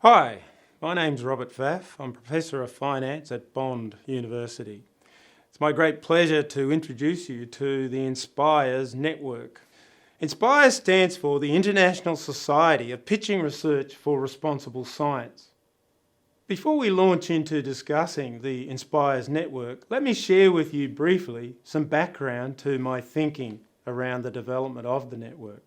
Hi, my name's Robert Pfaff. I'm Professor of Finance at Bond University. It's my great pleasure to introduce you to the InSPiR2eS network. InSPiR2eS stands for the International Society of Pitching Research for Responsible Science. Before we launch into discussing the InSPiR2eS network, let me share with you briefly some background to my thinking around the development of the network.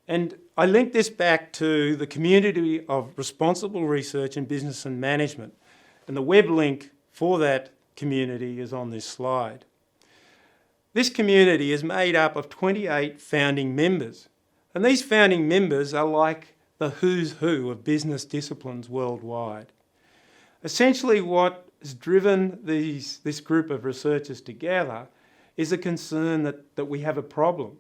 And I link this back to the community of responsible research in business and management. And the web link for that community is on this slide. This community is made up of 28 founding members. And these founding members are like the who's who of business disciplines worldwide. Essentially, what has driven this group of researchers together is a concern that we have a problem.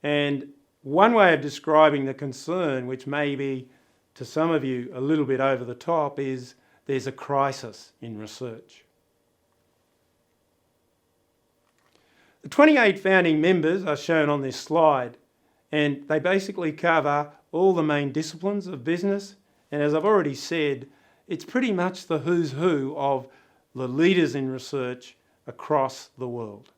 And one way of describing the concern, which may be to some of you a little bit over the top, is there's a crisis in research. The 28 founding members are shown on this slide, and they basically cover all the main disciplines of business. And as I've already said, it's pretty much the who's who of the leaders in research across the world.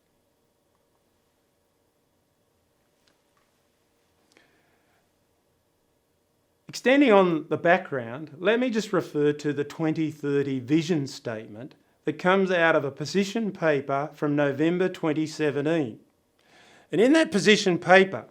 Extending on the background, let me just refer to the 2030 vision statement that comes out of a position paper from November 2017. And in that position paper,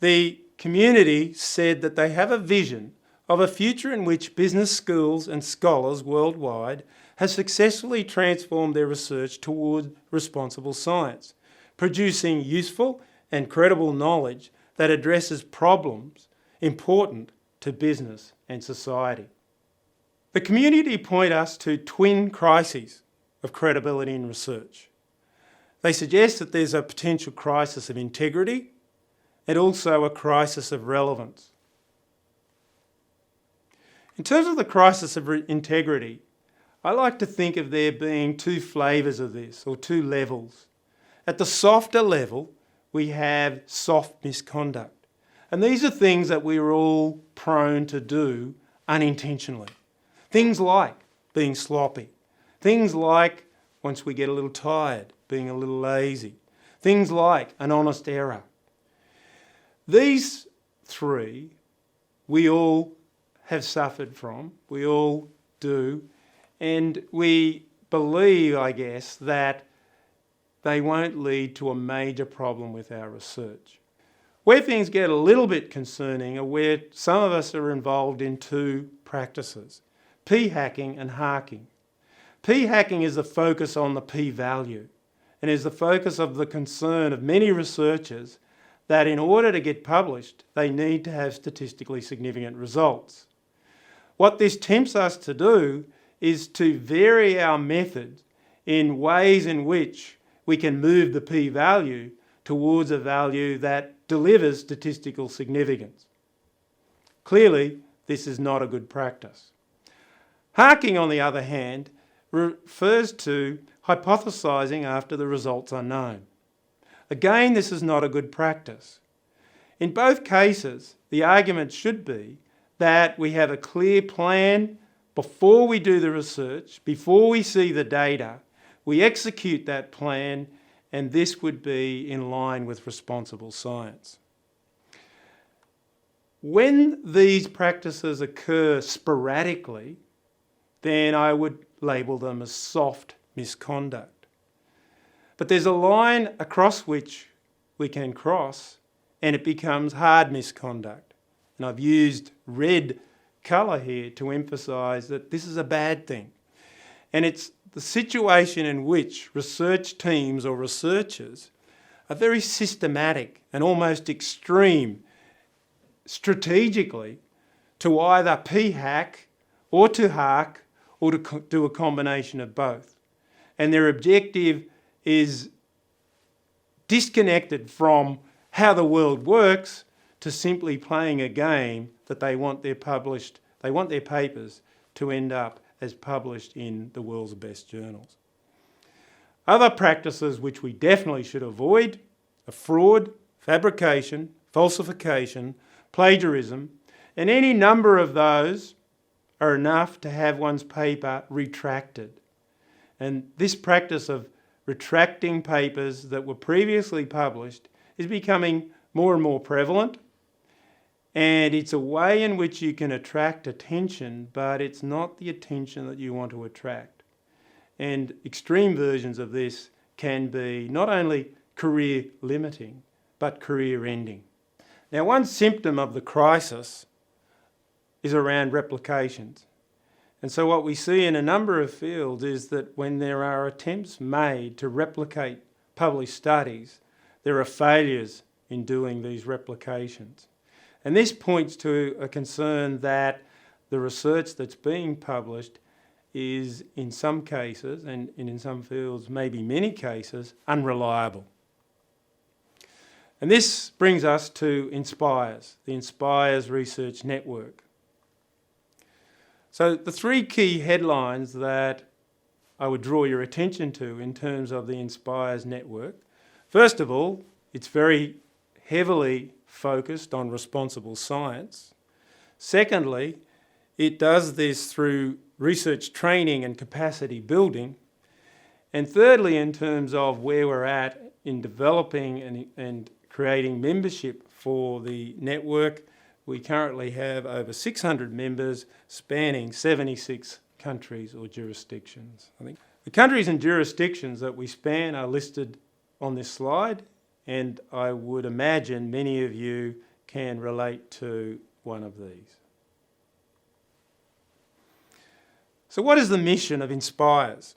the community said that they have a vision of a future in which business schools and scholars worldwide have successfully transformed their research toward responsible science, producing useful and credible knowledge that addresses problems important to business and society. The community point us to twin crises of credibility in research. They suggest that there's a potential crisis of integrity and also a crisis of relevance. In terms of the crisis of integrity, I like to think of there being two flavours of this, or two levels. At the softer level, we have soft misconduct. And these are things that we're all prone to do unintentionally. Things like being sloppy. Things like, once we get a little tired, being a little lazy. Things like an honest error. These three we all have suffered from, we all do, and we believe, I guess, that they won't lead to a major problem with our research. Where things get a little bit concerning are where some of us are involved in two practices, p-hacking and harking. P-hacking is the focus on the p-value and is the focus of the concern of many researchers that in order to get published, they need to have statistically significant results. What this tempts us to do is to vary our methods in ways in which we can move the p-value towards a value that delivers statistical significance. Clearly, this is not a good practice. Harking, on the other hand, refers to hypothesising after the results are known. Again, this is not a good practice. In both cases, the argument should be that we have a clear plan before we do the research, before we see the data, we execute that plan, and this would be in line with responsible science. When these practices occur sporadically, then I would label them as soft misconduct. But there's a line across which we can cross, and it becomes hard misconduct. And I've used red colour here to emphasise that this is a bad thing. And it's the situation in which research teams or researchers are very systematic and almost extreme strategically to either p-hack or to hark or to do a combination of both. And their objective is disconnected from how the world works to simply playing a game that they want their papers to end up as published in the world's best journals. Other practices which we definitely should avoid are fraud, fabrication, falsification, plagiarism, and any number of those are enough to have one's paper retracted. And this practice of retracting papers that were previously published is becoming more and more prevalent. And it's a way in which you can attract attention, but it's not the attention that you want to attract. And extreme versions of this can be not only career limiting, but career ending. Now, one symptom of the crisis is around replications. And so what we see in a number of fields is that when there are attempts made to replicate published studies, there are failures in doing these replications. And this points to a concern that the research that's being published is in some cases, and in some fields, maybe many cases, unreliable. And this brings us to InSPiR2eS, the InSPiR2eS Research Network. So the three key headlines that I would draw your attention to in terms of the InSPiR2eS network. First of all, it's very heavily focused on responsible science. Secondly, it does this through research training and capacity building. And thirdly, in terms of where we're at in developing and creating membership for the network, we currently have over 600 members spanning 76 countries or jurisdictions. I think the countries and jurisdictions that we span are listed on this slide, and I would imagine many of you can relate to one of these. So what is the mission of InSPiR2eS?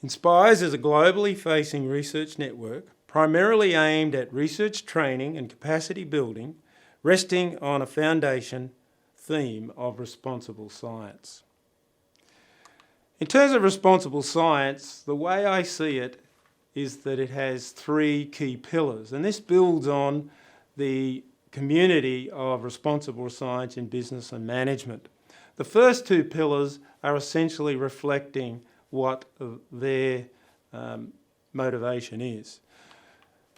InSPiR2eS is a globally facing research network primarily aimed at research training and capacity building, resting on a foundation theme of responsible science. In terms of responsible science, the way I see it is that it has three key pillars, and this builds on the community of responsible science in business and management. The first two pillars are essentially reflecting what their motivation is.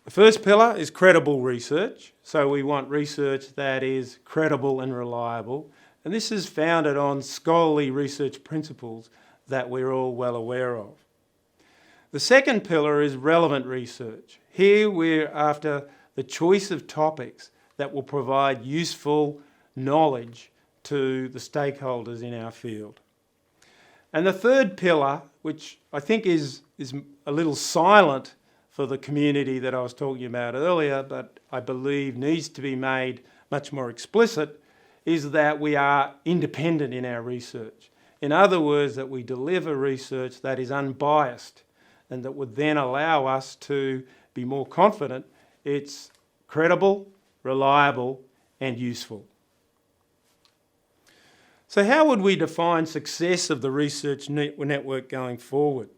The first pillar is credible research. So we want research that is credible and reliable. And this is founded on scholarly research principles that we're all well aware of. The second pillar is relevant research. Here we're after the choice of topics that will provide useful knowledge to the stakeholders in our field. And the third pillar, which I think is a little silent for the community that I was talking about earlier, but I believe needs to be made much more explicit, is that we are independent in our research. In other words, that we deliver research that is unbiased and that would then allow us to be more confident it's credible, reliable, and useful. So how would we define success of the research network going forward?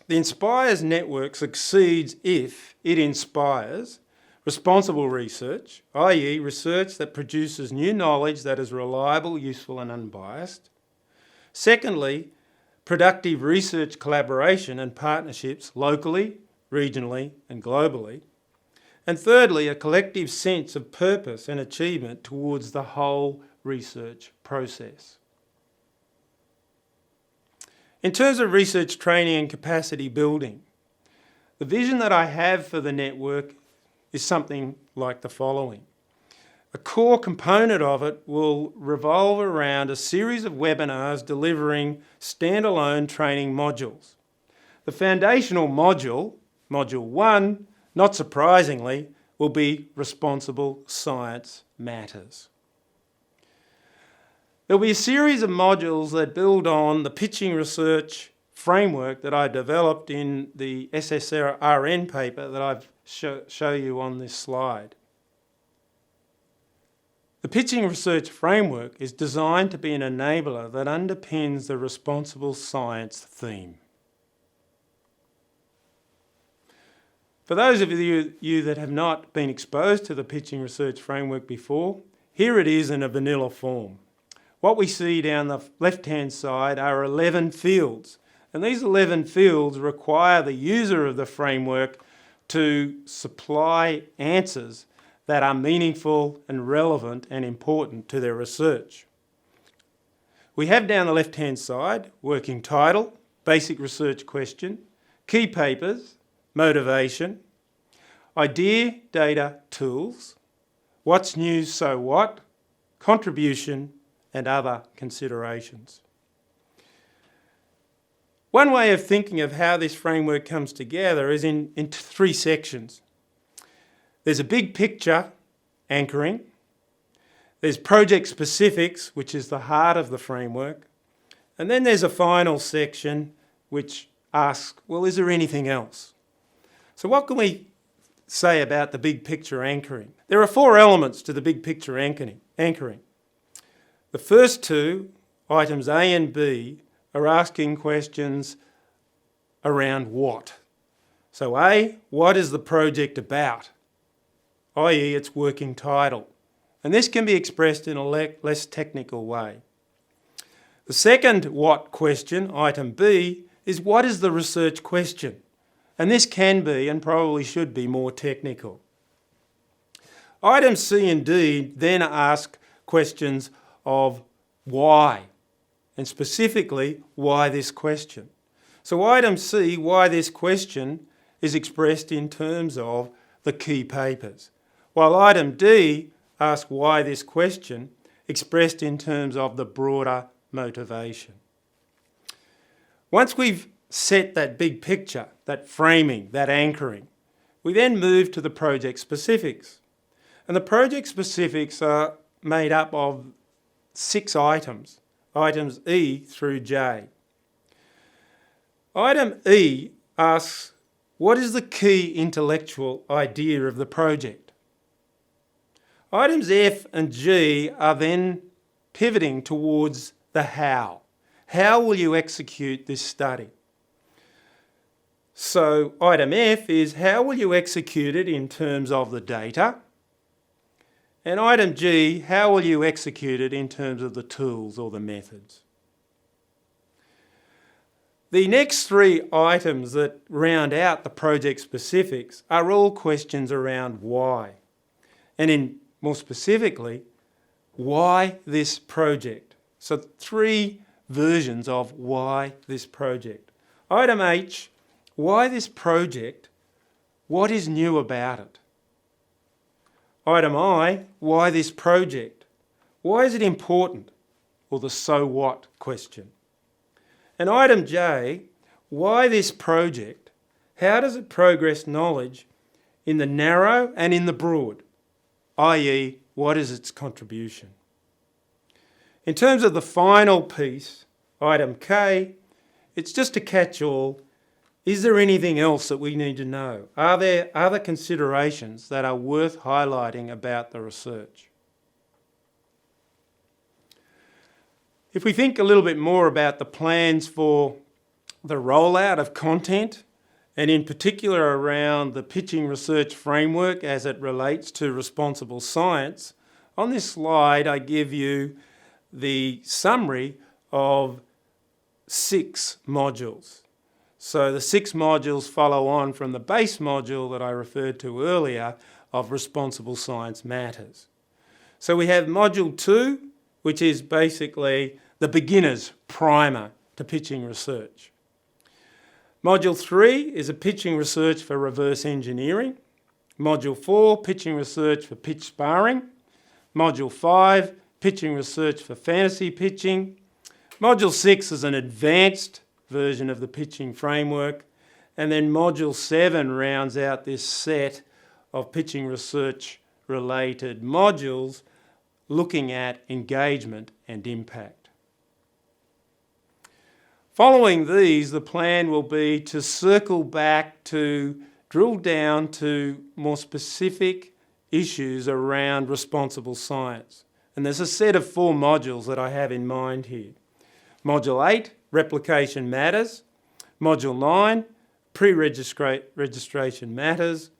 The InSPiR2eS network succeeds if it inspires responsible research, i.e. research that produces new knowledge that is reliable, useful and unbiased. Secondly, productive research collaboration and partnerships locally, regionally and globally. And thirdly, a collective sense of purpose and achievement towards the whole research process. In terms of research training and capacity building, the vision that I have for the network is something like the following. A core component of it will revolve around a series of webinars delivering standalone training modules. The foundational module, Module 1, not surprisingly, will be Responsible Science Matters. There'll be a series of modules that build on the pitching research framework that I developed in the SSRN paper that I've show you on this slide. The pitching research framework is designed to be an enabler that underpins the responsible science theme. For those of you that have not been exposed to the pitching research framework before, here it is in a vanilla form. What we see down the left-hand side are 11 fields, and these 11 fields require the user of the framework to supply answers that are meaningful and relevant and important to their research. we have down the left-hand side, working title, basic research question, key papers, motivation, idea, data, tools, what's new, so what, contribution, and other considerations. One way of thinking of how this framework comes together is in three sections. There's a big picture, anchoring. There's project specifics, which is the heart of the framework. And then there's a final section which asks, well, is there anything else? So what can we say about the big picture anchoring? There are four elements to the big picture anchoring. The first two, items A and B, are asking questions around what. So A, what is the project about? i.e. its working title. And this can be expressed in a less technical way. The second what question, item B, is what is the research question? And this can be and probably should be more technical. Items C and D then ask questions of why, and specifically, why this question? So item C, why this question, is expressed in terms of the key papers, while item D asks why this question, expressed in terms of the broader motivation. Once we've set that big picture, that framing, that anchoring, we then move to the project specifics. And the project specifics are made up of 6 items, items E through J. Item E asks, what is the key intellectual idea of the project? Items F and G are then pivoting towards the how. How will you execute this study? So item F is how will you execute it in terms of the data? And item G, how will you execute it in terms of the tools or the methods? The next 3 items that round out the project specifics are all questions around why. And more specifically, why this project? So 3 versions of why this project. Item H, why this project? What is new about it? Item I, why this project? Why is it important? Or the so what question. And item J, why this project? How does it progress knowledge in the narrow and in the broad? i.e., what is its contribution? In terms of the final piece, item K, it's just a catch-all. Is there anything else that we need to know? Are there other considerations that are worth highlighting about the research? If we think a little bit more about the plans for the rollout of content, and in particular around the pitching research framework as it relates to responsible science, on this slide I give you the summary of 6 modules. So the 6 modules follow on from the base module that I referred to earlier of Responsible Science Matters. So we have module 2, which is basically the beginner's primer to pitching research. Module 3 is a pitching research for reverse engineering. Module 4, pitching research for pitch sparring. Module 5, pitching research for fantasy pitching. Module 6 is an advanced version of the pitching framework. And then Module 7 rounds out this set of pitching research related modules looking at engagement and impact. Following these, the plan will be to circle back to drill down to more specific issues around responsible science. And there's a set of 4 modules that I have in mind here. Module 8, Replication Matters. Module 9, Pre-registration Matters.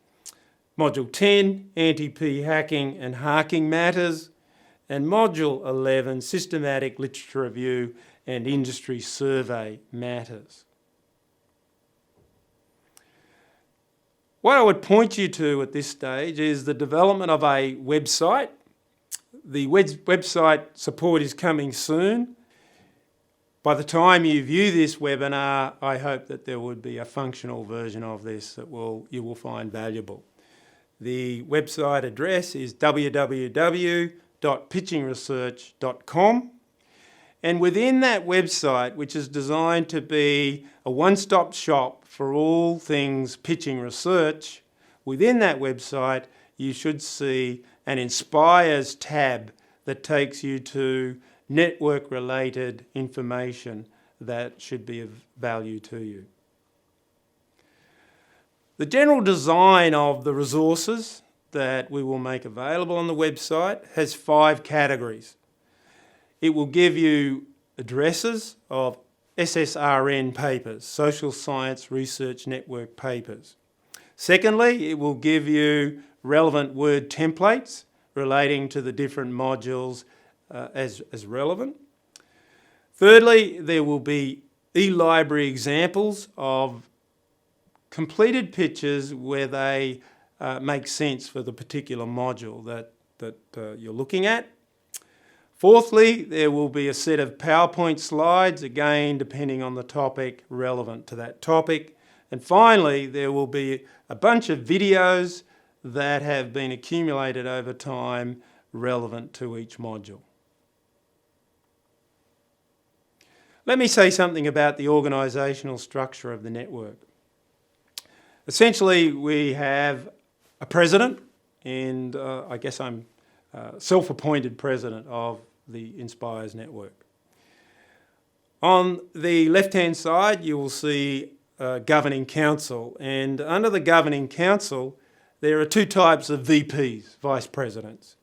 Module 10, Anti-P hacking and harking matters. And Module 11, Systematic Literature Review and Industry Survey matters. What I would point you to at this stage is the development of a website. The website support is coming soon. By the time you view this webinar, I hope that there would be a functional version of this that you will find valuable. The website address is www.pitchingresearch.com, and within that website, which is designed to be a one-stop shop for all things pitching research, within that website you should see an InSPiR2eS tab that takes you to network-related information that should be of value to you. The general design of the resources that we will make available on the website has 5 categories. It will give you addresses of SSRN papers, Social Science Research Network papers. Secondly, it will give you relevant word templates relating to the different modules as relevant. Thirdly, there will be e-library examples of completed pitches where they make sense for the particular module that you're looking at. Fourthly, there will be a set of PowerPoint slides, again depending on the topic, relevant to that topic. And finally, there will be a bunch of videos that have been accumulated over time relevant to each module. Let me say something about the organisational structure of the network. Essentially, we have a president, and I guess I'm self-appointed president of the InSPiR2eS network. On the left-hand side, you will see a governing council, and under the governing council, there are 2 types of VPs, vice presidents.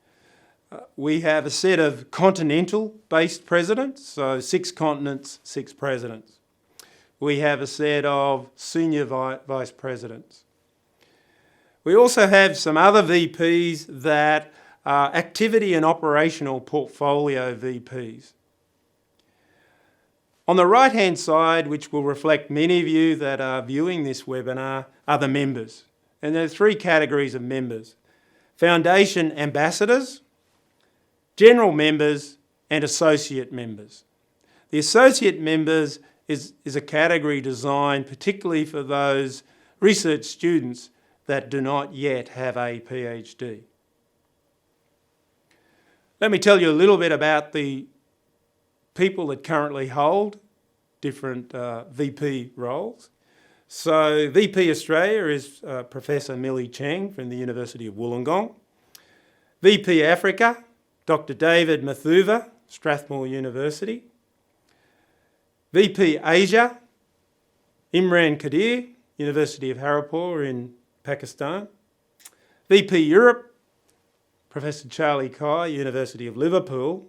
We have a set of continental-based presidents, so 6 continents, 6 presidents. We have a set of senior vice presidents. We also have some other VPs that are activity and operational portfolio VPs. On the right-hand side, which will reflect many of you that are viewing this webinar, are the members. And there are 3 categories of members: foundation ambassadors, general members, and associate members. The associate members is a category designed particularly for those research students that do not yet have a PhD. Let me tell you a little bit about the people that currently hold different VP roles. So VP Australia is Professor Millie Cheng from the University of Wollongong. VP Africa, Dr. David Mathuva, Strathmore University. VP Asia, Imran Kadir, University of Haripur in Pakistan. VP Europe, Professor Charlie Kai, University of Liverpool.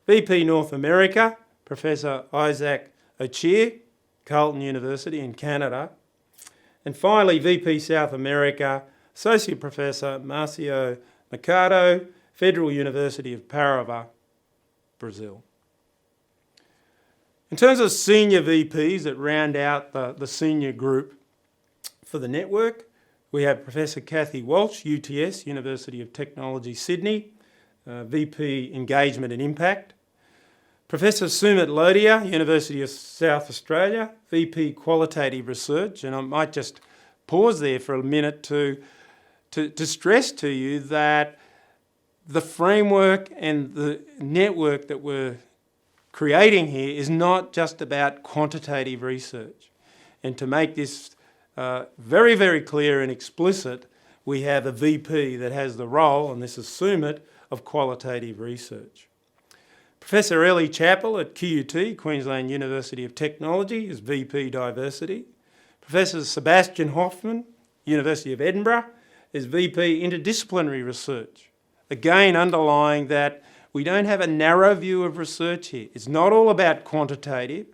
VP North America, Professor Isaac O'Cheer, Carleton University in Canada. And finally, VP South America, Associate Professor Marcio Mercado, Federal University of Parava, Brazil. In terms of senior VPs that round out the senior group for the network, we have Professor Kathy Walsh, UTS, University of Technology, Sydney, VP Engagement and Impact. Professor Sumit Lodia, University of South Australia, VP Qualitative Research. And I might just pause there for a minute to stress to you that the framework and the network that we're creating here is not just about quantitative research. And to make this very, very clear and explicit, we have a VP that has the role, and this is Sumit, of qualitative research. Professor Ellie Chappell at QUT, Queensland University of Technology, is VP Diversity. Professor Sebastian Hoffman, University of Edinburgh, is VP Interdisciplinary Research. Again, underlying that we don't have a narrow view of research here. It's not all about quantitative.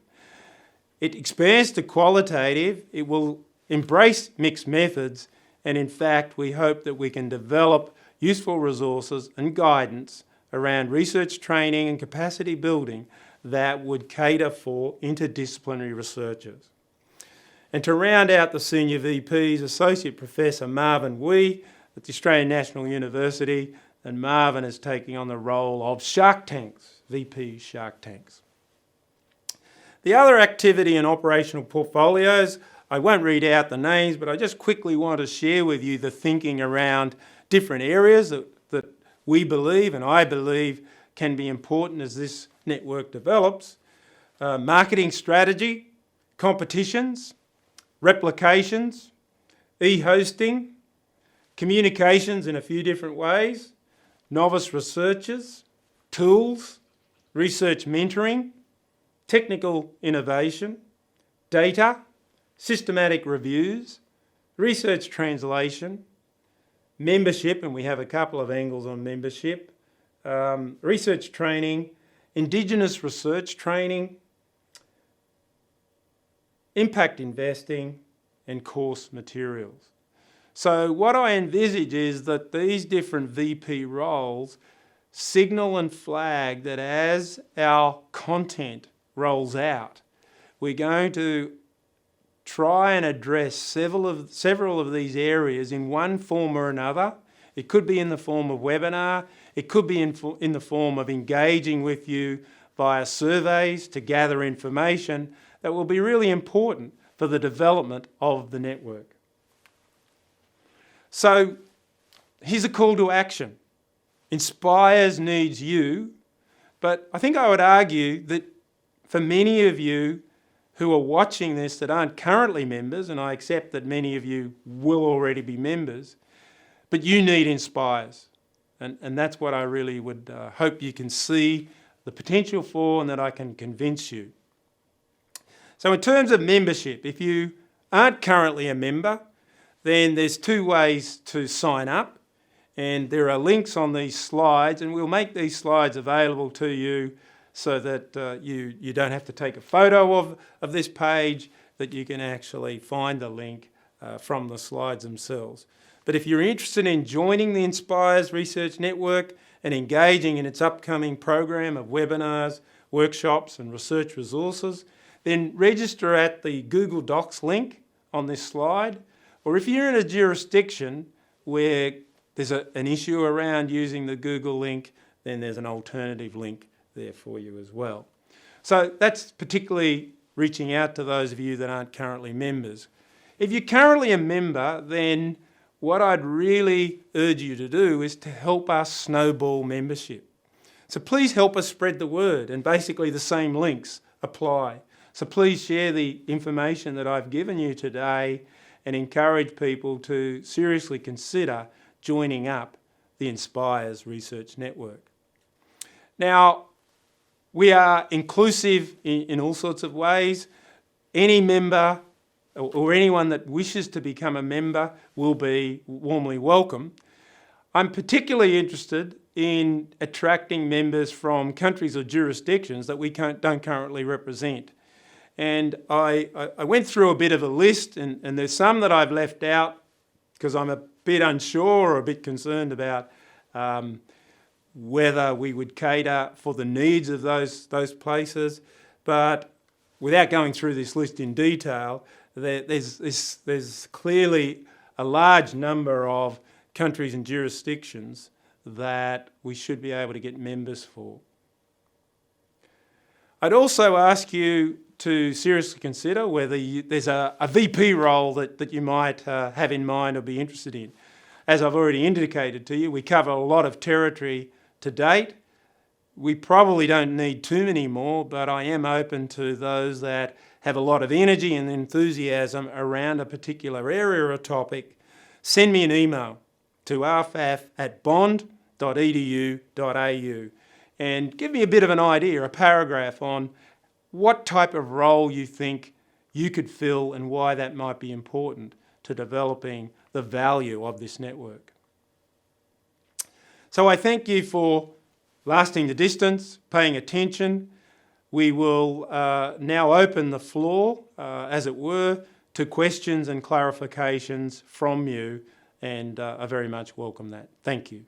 It expands to qualitative. It will embrace mixed methods. And in fact, we hope that we can develop useful resources and guidance around research training and capacity building that would cater for interdisciplinary researchers. And to round out the senior VPs, Associate Professor Marvin Wee at the Australian National University, and Marvin is taking on the role of Shark Tanks, VP Shark Tanks. The other activity and operational portfolios, I won't read out the names, but I just quickly want to share with you the thinking around different areas that we believe and I believe can be important as this network develops. Marketing strategy, competitions, replications, e-hosting, communications in a few different ways, novice researchers, tools, research mentoring, technical innovation, data, systematic reviews, research translation, membership, and we have a couple of angles on membership, research training, Indigenous research training, impact investing, and course materials. So what I envisage is that these different VP roles signal and flag that as our content rolls out, we're going to try and address several of these areas in one form or another. It could be in the form of webinar, it could be in the form of engaging with you via surveys to gather information that will be really important for the development of the network. So here's a call to action. InSPiR2eS needs you, but I think I would argue that for many of you who are watching this that aren't currently members, and I accept that many of you will already be members, but you need InSPiR2eS. And that's what I really would hope you can see the potential for and that I can convince you. So in terms of membership, if you aren't currently a member, then there's two ways to sign up. And there are links on these slides, and we'll make these slides available to you so that you don't have to take a photo of this page, that you can actually find the link from the slides themselves. But if you're interested in joining the InSPiR2eS Research Network and engaging in its upcoming program of webinars, workshops and research resources, then register at the Google Docs link on this slide. Or if you're in a jurisdiction where there's an issue around using the Google link, then there's an alternative link there for you as well. So that's particularly reaching out to those of you that aren't currently members. If you're currently a member, then what I'd really urge you to do is to help us snowball membership. So please help us spread the word, and basically the same links apply. So please share the information that I've given you today and encourage people to seriously consider joining up the InSPiR2eS Research Network. Now, we are inclusive in all sorts of ways. Any member or anyone that wishes to become a member will be warmly welcome. I'm particularly interested in attracting members from countries or jurisdictions that we don't currently represent. And I went through a bit of a list, and there's some that I've left out because I'm a bit unsure or a bit concerned about whether we would cater for the needs of those places. But without going through this list in detail, there's clearly a large number of countries and jurisdictions that we should be able to get members for. I'd also ask you to seriously consider whether there's a VP role that you might have in mind or be interested in. As I've already indicated to you, we cover a lot of territory to date. We probably don't need too many more, but I am open to those that have a lot of energy and enthusiasm around a particular area or topic. Send me an email to rfaf@bond.edu.au and give me a bit of an idea, a paragraph on what type of role you think you could fill and why that might be important to developing the value of this network. So I thank you for lasting the distance, paying attention. We will now open the floor, as it were, to questions and clarifications from you, and I very much welcome that. Thank you.